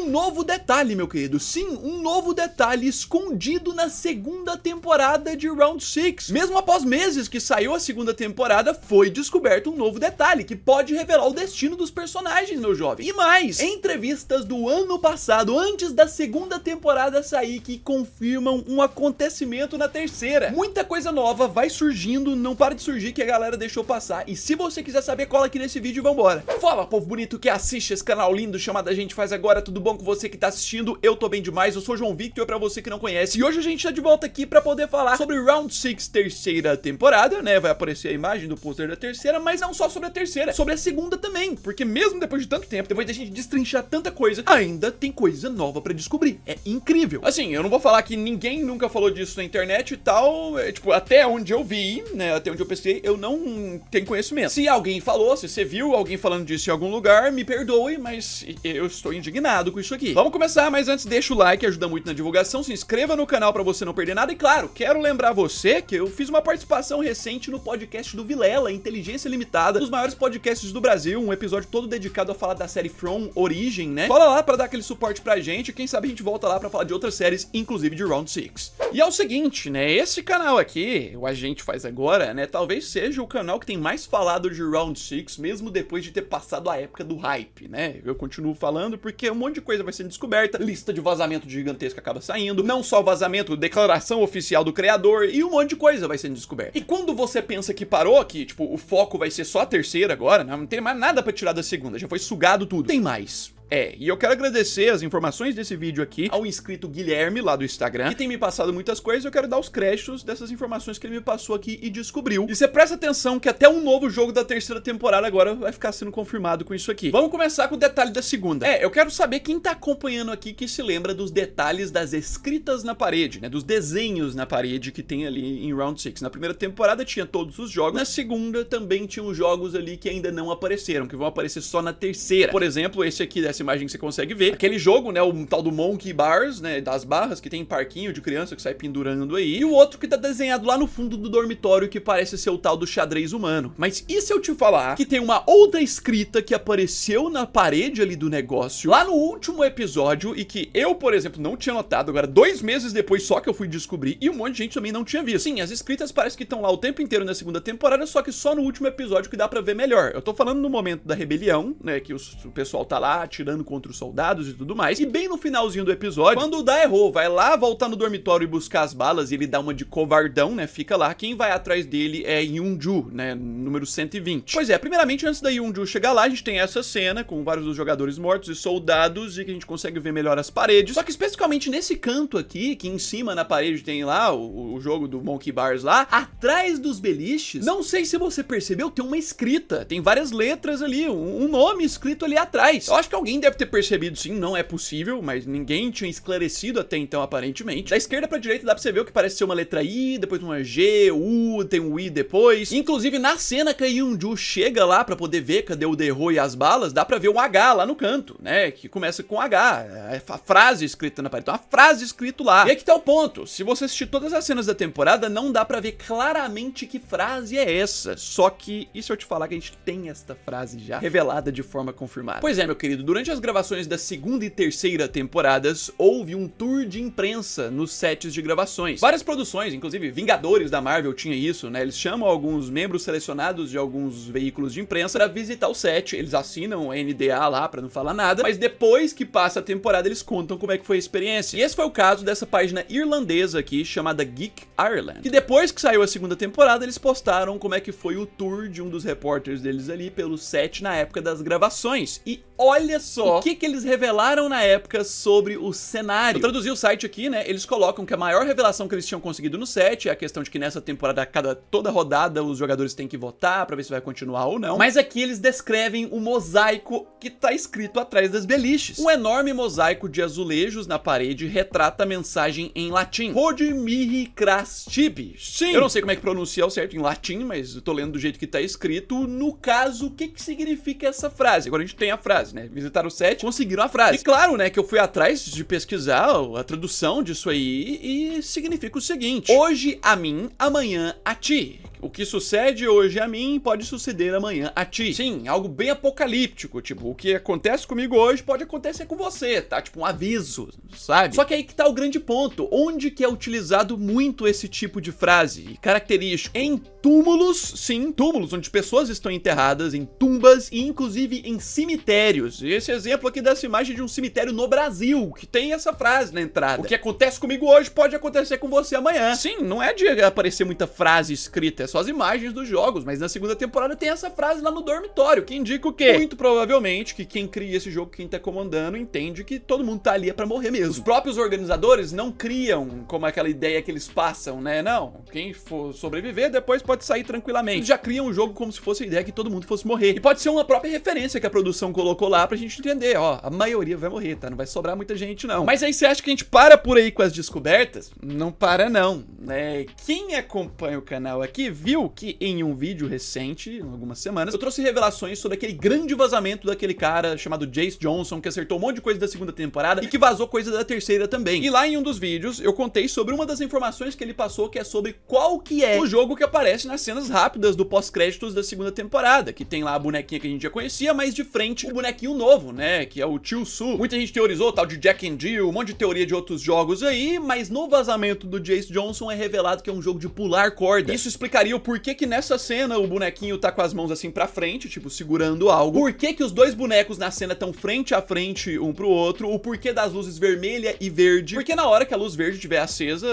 um novo detalhe, meu querido. Sim, um novo detalhe escondido na segunda temporada de Round 6. Mesmo após meses que saiu a segunda temporada, foi descoberto um novo detalhe que pode revelar o destino dos personagens, meu jovem. E mais, entrevistas do ano passado, antes da segunda temporada sair, que confirmam um acontecimento na terceira. Muita coisa nova vai surgindo, não para de surgir, que a galera deixou passar. E se você quiser saber, cola aqui nesse vídeo e vambora. Fala, povo bonito que assiste esse canal lindo chamado A Gente Faz Agora. Tudo bom com você que tá assistindo? Eu tô bem demais, eu sou João Victor, pra você que não conhece. E hoje a gente tá de volta aqui pra poder falar sobre Round 6, terceira temporada, né? Vai aparecer a imagem do pôster da terceira, mas não só sobre a terceira, sobre a segunda também. Porque mesmo depois de tanto tempo, depois da gente destrinchar tanta coisa, ainda tem coisa nova pra descobrir. É incrível. Assim, eu não vou falar que ninguém nunca falou disso na internet e tal, tipo, até onde eu vi, né, até onde eu pesquisei, eu não tenho conhecimento. Se alguém falou, se você viu alguém falando disso em algum lugar, me perdoe, mas eu estou indignado com isso aqui. Vamos começar, mas antes deixa o like, ajuda muito na divulgação, se inscreva no canal pra você não perder nada e claro, quero lembrar você que eu fiz uma participação recente no podcast do Vilela, Inteligência Limitada, um dos maiores podcasts do Brasil, um episódio todo dedicado a falar da série From Origem, né? Cola lá pra dar aquele suporte pra gente, quem sabe a gente volta lá pra falar de outras séries, inclusive de Round 6. E é o seguinte, né, esse canal aqui, o A Gente Faz Agora, né, talvez seja o canal que tem mais falado de Round 6, mesmo depois de ter passado a época do hype, né? Eu continuo falando porque um monte de coisa vai sendo descoberta, lista de vazamento gigantesca acaba saindo, não só vazamento, declaração oficial do criador e um monte de coisa vai sendo descoberta. E quando você pensa que parou, que tipo, o foco vai ser só a terceira agora, não tem mais nada pra tirar da segunda, já foi sugado tudo. Tem mais. E eu quero agradecer as informações desse vídeo aqui ao inscrito Guilherme, lá do Instagram, que tem me passado muitas coisas. Eu quero dar os créditos dessas informações que ele me passou aqui e descobriu. E você presta atenção que até um novo jogo da terceira temporada agora vai ficar sendo confirmado com isso aqui. Vamos começar com o detalhe da segunda. Eu quero saber quem tá acompanhando aqui que se lembra dos detalhes das escritas na parede, né, dos desenhos na parede que tem ali em Round 6. Na primeira temporada tinha todos os jogos, na segunda também tinha os jogos ali que ainda não apareceram, que vão aparecer só na terceira. Por exemplo, esse aqui dessa imagem que você consegue ver, aquele jogo, né, o tal do Monkey Bars, né, das barras, que tem parquinho de criança que sai pendurando aí, e o outro que tá desenhado lá no fundo do dormitório que parece ser o tal do xadrez humano. Mas e se eu te falar que tem uma outra escrita que apareceu na parede ali do negócio, lá no último episódio, e que eu, por exemplo, não tinha notado, agora 2 meses depois só que eu fui descobrir, e um monte de gente também não tinha visto. Sim, as escritas parece que estão lá o tempo inteiro na segunda temporada, só que só no último episódio que dá pra ver melhor. Eu tô falando no momento da rebelião, né, que o pessoal tá lá atirando contra os soldados e tudo mais, e bem no finalzinho do episódio, quando o Daeho vai lá voltar no dormitório e buscar as balas, e ele dá uma de covardão, né, fica lá, quem vai atrás dele é Yunju, né, número 120. Pois é, primeiramente, antes da Yunju chegar lá, a gente tem essa cena com vários dos jogadores mortos e soldados, e que a gente consegue ver melhor as paredes, só que especificamente nesse canto aqui, que em cima na parede tem lá o jogo do Monkey Bars lá, atrás dos beliches, não sei se você percebeu, tem uma escrita, tem várias letras ali, um nome escrito ali atrás. Eu acho que alguém deve ter percebido, sim, não é possível, mas ninguém tinha esclarecido até então, aparentemente. Da esquerda pra direita dá pra você ver o que parece ser uma letra I, depois uma G, U, tem um I depois. Inclusive, na cena que a Yunju chega lá pra poder ver cadê o Daeho e as balas, dá pra ver um H lá no canto, né, que começa com H, a frase escrita na parede, então a frase escrita lá. E aqui tá o ponto, se você assistir todas as cenas da temporada, não dá pra ver claramente que frase é essa, só que, e se eu te falar que a gente tem esta frase já revelada de forma confirmada? Pois é, meu querido, durante as gravações da segunda e terceira temporadas, houve um tour de imprensa nos sets de gravações. Várias produções, inclusive Vingadores da Marvel tinha isso, né? Eles chamam alguns membros selecionados de alguns veículos de imprensa pra visitar o set, eles assinam a NDA lá pra não falar nada, mas depois que passa a temporada eles contam como é que foi a experiência. E esse foi o caso dessa página irlandesa aqui, chamada Geek Ireland, que depois que saiu a segunda temporada, eles postaram como é que foi o tour de um dos repórteres deles ali pelo set na época das gravações. E olha só o que eles revelaram na época sobre o cenário. Eu traduzi o site aqui, né? Eles colocam que a maior revelação que eles tinham conseguido no set é a questão de que nessa temporada, toda rodada, os jogadores têm que votar pra ver se vai continuar ou não. Mas aqui eles descrevem o mosaico que tá escrito atrás das beliches. Um enorme mosaico de azulejos na parede retrata a mensagem em latim. Rod mihi cras tibi. Sim! Eu não sei como é que pronuncia o certo em latim, mas eu tô lendo do jeito que tá escrito. No caso, o que significa essa frase? Agora a gente tem a frase, né? Visitaram o set, conseguiram a frase. E claro, né, que eu fui atrás de pesquisar a tradução disso aí e significa o seguinte: hoje a mim, amanhã a ti. O que sucede hoje a mim pode suceder amanhã a ti. Sim, algo bem apocalíptico, tipo, o que acontece comigo hoje pode acontecer com você, tá? Tipo um aviso, sabe? Só que aí que tá o grande ponto, onde que é utilizado muito esse tipo de frase característico? Em túmulos, sim, túmulos onde pessoas estão enterradas, em tumbas e inclusive em cemitérios. E esse exemplo aqui dessa imagem de um cemitério no Brasil, que tem essa frase na entrada. O que acontece comigo hoje pode acontecer com você amanhã. Sim, não é de aparecer muita frase escrita, é só as imagens dos jogos, mas na segunda temporada tem essa frase lá no dormitório, que indica o quê? Muito provavelmente que quem cria esse jogo, quem tá comandando, entende que todo mundo tá ali pra morrer mesmo. Os próprios organizadores não criam como aquela ideia que eles passam, né? Não, quem for sobreviver depois pode sair tranquilamente. Eles já criam o jogo como se fosse a ideia que todo mundo fosse morrer. E pode ser uma própria referência que a produção colocou lá pra gente entender, ó, a maioria vai morrer, tá? Não vai sobrar muita gente não. Mas aí você acha que a gente para por aí com as descobertas? Não para não, né? Quem acompanha o canal aqui viu que em um vídeo recente, algumas semanas, eu trouxe revelações sobre aquele grande vazamento daquele cara chamado Jace Johnson, que acertou um monte de coisa da segunda temporada e que vazou coisa da terceira também. E lá em um dos vídeos eu contei sobre uma das informações que ele passou, que é sobre qual que é o jogo que aparece nas cenas rápidas do pós-créditos da segunda temporada, que tem lá a bonequinha que a gente já conhecia, mas de frente o bonequinho novo, né, que é o Tio Su. Muita gente teorizou, tal de Jack and Jill, um monte de teoria de outros jogos aí, mas no vazamento do Jace Johnson é revelado que é um jogo de pular corda. Isso explicaria o porquê que nessa cena o bonequinho tá com as mãos assim pra frente, tipo segurando algo, por que os dois bonecos na cena estão frente a frente um pro outro, o porquê das luzes vermelha e verde, porque na hora que a luz verde estiver acesa,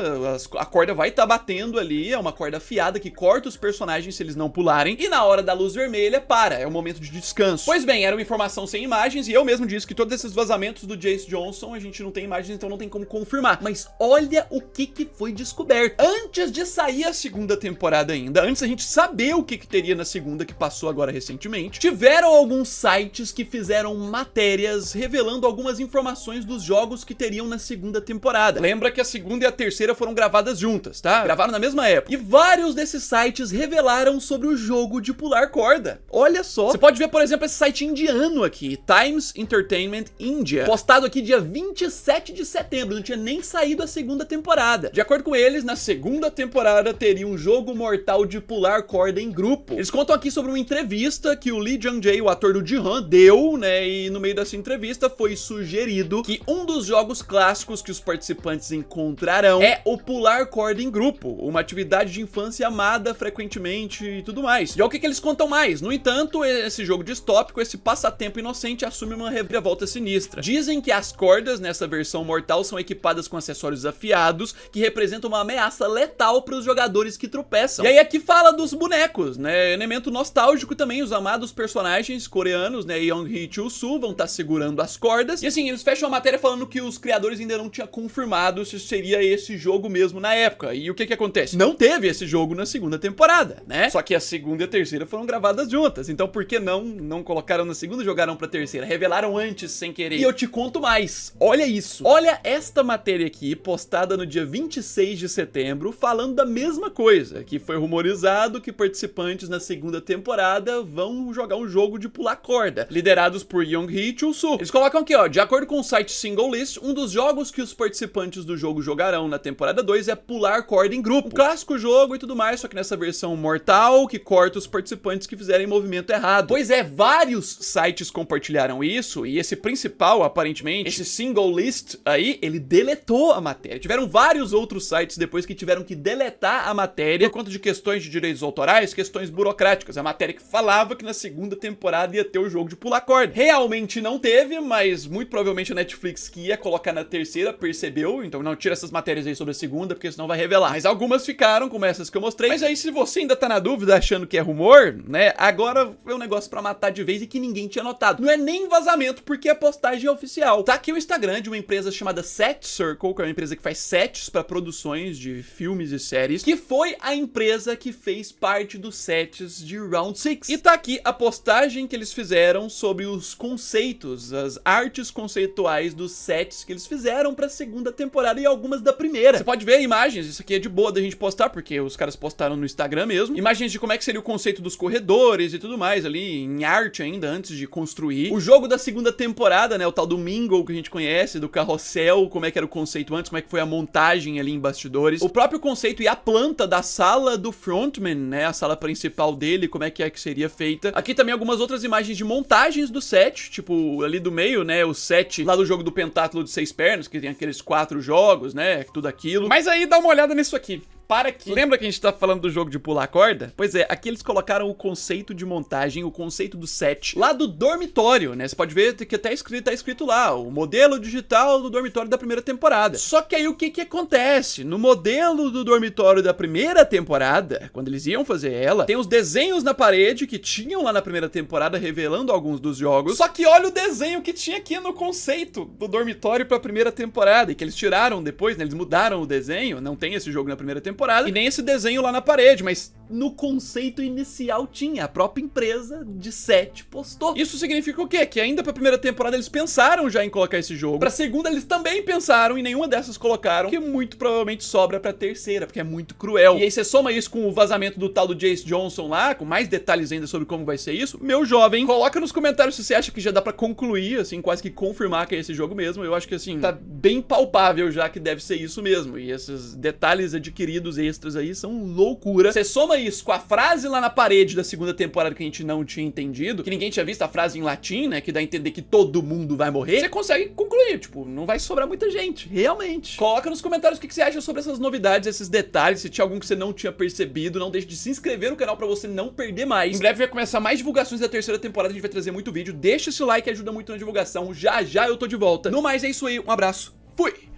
a corda vai estar batendo ali, é uma corda afiada que corta os personagens se eles não pularem, e na hora da luz vermelha, é o momento de descanso. Pois bem, era uma informação sem imagens, e eu mesmo disse que todos esses vazamentos do Jace Johnson, a gente não tem imagens, então não tem como confirmar. Mas olha o que foi descoberto. Antes de sair a segunda temporada ainda, antes da gente saber o que teria na segunda, que passou agora recentemente, tiveram alguns sites que fizeram matérias revelando algumas informações dos jogos que teriam na segunda temporada. Lembra que a segunda e a terceira foram gravadas juntas, tá? Gravaram na mesma época. E vários desses sites revelaram sobre o jogo de pular corda. Olha só. Você pode ver, por exemplo, esse site indiano aqui, Times Entertainment India, postado aqui dia 27 de setembro, não tinha nem saído a segunda temporada. De acordo com eles, na segunda temporada teria um jogo mortal de pular corda em grupo. Eles contam aqui sobre uma entrevista que o Lee Jung-jae, o ator do Jihan, deu, né, e no meio dessa entrevista foi sugerido que um dos jogos clássicos que os participantes encontrarão é o pular corda em grupo, uma atividade de infância amada frequentemente e tudo mais. E é o que eles contam mais. No entanto, esse jogo distópico, esse passatempo inocente assume uma reviravolta sinistra. Dizem que as cordas nessa versão mortal são equipadas com acessórios afiados que representam uma ameaça letal para os jogadores que tropeçam. E aí aqui fala dos bonecos, né, elemento nostálgico também, os amados personagens coreanos, né, Young-hee e Chul-soo vão estar segurando as cordas. E assim, eles fecham a matéria falando que os criadores ainda não tinham confirmado se seria esse jogo mesmo na época. E o que acontece? Não teve esse jogo na segunda temporada, né? Só que a segunda e a terceira foram gravadas juntas. Então por que não colocaram na segunda e jogaram pra terceira? Revelaram antes sem querer. E eu te conto mais. Olha isso. Olha esta matéria aqui, postada no dia 26 de setembro, falando da mesma coisa, que foi rumorizado que participantes na segunda temporada vão jogar um jogo de pular corda, liderados por Young-hee e Chul-soo. Eles colocam aqui, ó, de acordo com o site Single List, um dos jogos que os participantes do jogo jogarão na temporada 2 é pular corda em grupo. Um clássico jogo e tudo mais, só que nessa versão mortal, que corta os participantes que fizerem movimento errado. Pois é, vários sites compartilharam isso, e esse principal, aparentemente, esse Single List aí, ele deletou a matéria. Tiveram vários outros sites depois que tiveram que deletar a matéria por conta de questões de direitos autorais, questões burocráticas. A matéria que falava que na segunda temporada ia ter o jogo de pular corda. Realmente não teve, mas muito provavelmente a Netflix, que ia colocar na terceira, percebeu, então não tira essas matérias aí sobre a segunda, porque senão vai revelar. Mas algumas ficaram, como essas que eu mostrei. Mas aí, se você ainda tá na dúvida, achando que é rumor, né, agora é um negócio pra matar de vez e que ninguém tinha notado. Não é nem vazamento, porque a postagem é oficial. Tá aqui o Instagram de uma empresa chamada Set Circle, que é uma empresa que faz sets pra produções de filmes e séries, que foi a empresa que fez parte dos sets de Round 6. E tá aqui a postagem que eles fizeram sobre os conceitos, as artes conceituais dos sets que eles fizeram pra segunda temporada e algumas da primeira. Você pode ver imagens, isso aqui é de boa da gente postar, porque os caras postaram no Instagram mesmo. Imagens de como é que seria o conceito dos corredores e tudo mais ali, em arte ainda, antes de construir. O jogo da segunda temporada, né, o tal do Mingle que a gente conhece, do carrossel, como é que era o conceito antes, como é que foi a montagem ali em bastidores. O próprio conceito e a planta da sala do Frontman, né, a sala principal dele, como é que seria feita. Aqui também algumas outras imagens de montagens do set, tipo, ali do meio, né, o set lá do jogo do Pentátulo de 6 pernas, que tem aqueles 4 jogos, né, tudo aquilo. Mas aí dá uma olhada nisso aqui. Para aqui. Lembra que a gente tá falando do jogo de pular corda? Pois é, aqui eles colocaram o conceito de montagem, o conceito do set, lá do dormitório, né? Você pode ver que tá escrito lá, o modelo digital do dormitório da primeira temporada. Só que aí o que acontece? No modelo do dormitório da primeira temporada, quando eles iam fazer ela, tem os desenhos na parede que tinham lá na primeira temporada, revelando alguns dos jogos. Só que olha o desenho que tinha aqui no conceito do dormitório pra primeira temporada, e que eles tiraram depois, né? Eles mudaram o desenho, não tem esse jogo na primeira temporada. E nem esse desenho lá na parede, mas no conceito inicial tinha, a própria empresa de set postou. Isso significa o quê? Que ainda pra primeira temporada eles pensaram já em colocar esse jogo, pra segunda eles também pensaram e nenhuma dessas colocaram, que muito provavelmente sobra pra terceira, porque é muito cruel. E aí você soma isso com o vazamento do tal do Jace Johnson lá, com mais detalhes ainda sobre como vai ser isso. Meu jovem, coloca nos comentários se você acha que já dá pra concluir, assim, quase que confirmar que é esse jogo mesmo. Eu acho que assim, tá bem palpável já que deve ser isso mesmo, e esses detalhes adquiridos extras aí são loucura. Você soma isso com a frase lá na parede da segunda temporada que a gente não tinha entendido, que ninguém tinha visto a frase em latim, né, que dá a entender que todo mundo vai morrer, você consegue concluir, tipo, não vai sobrar muita gente, realmente. Coloca nos comentários o que você acha sobre essas novidades, esses detalhes, se tinha algum que você não tinha percebido, não deixe de se inscrever no canal pra você não perder mais. Em breve vai começar mais divulgações da terceira temporada, a gente vai trazer muito vídeo, deixa esse like, ajuda muito na divulgação, já já eu tô de volta. No mais é isso aí, um abraço, fui!